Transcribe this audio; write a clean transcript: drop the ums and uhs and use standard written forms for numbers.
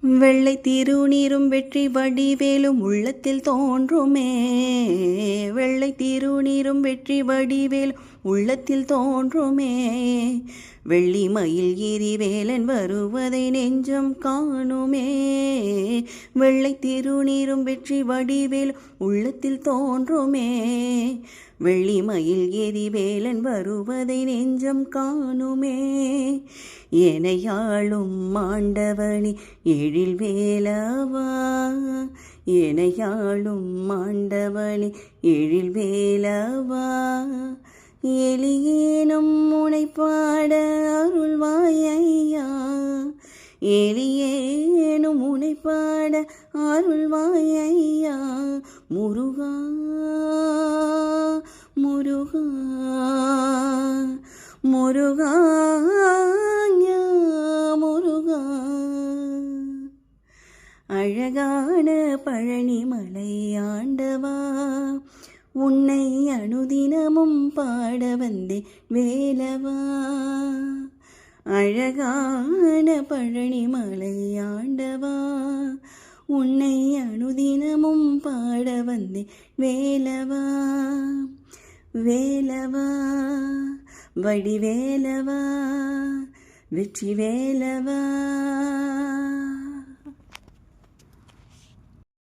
வெள்ளை திருநீரும் வெற்றி வடிவேலும் உள்ளத்தில் தோன்றுமே. வெள்ளை திருநீரும் வெற்றி வடிவேலும் உள்ளத்தில் தோன்றுமே. வெள்ளி மயில் ஏறி வேலன் வருவதை நெஞ்சம் காணுமே. வெள்ளை திருநீரும் வெற்றி வடிவேலும் உள்ளத்தில் தோன்றுமே. வெள்ளி மயில் ஏறி வேலன் வருவதை நெஞ்சம் காணுமே. எனையாளும் ஆண்டவனே எழில் வேலவா, எனையாளும் ஆண்டவனே எழில் வேலவா, எளியேனும் முனைப்பாட அருள்வாயையா, எளியேனும் முனைப்பாட அருள்வாயையா. முருகா முருகா முருகா முருகா. அழகான பழனிமலை ஆண்டவா, உன்னை அனுதினமும் பாட வந்தேன் வேலவா. அழகான பழனிமலை ஆண்டவா, உன்னை அனுதினமும் பாட வந்தேன் வேலவா. வேலவா வடிவேலவா வெற்றி வேலவா.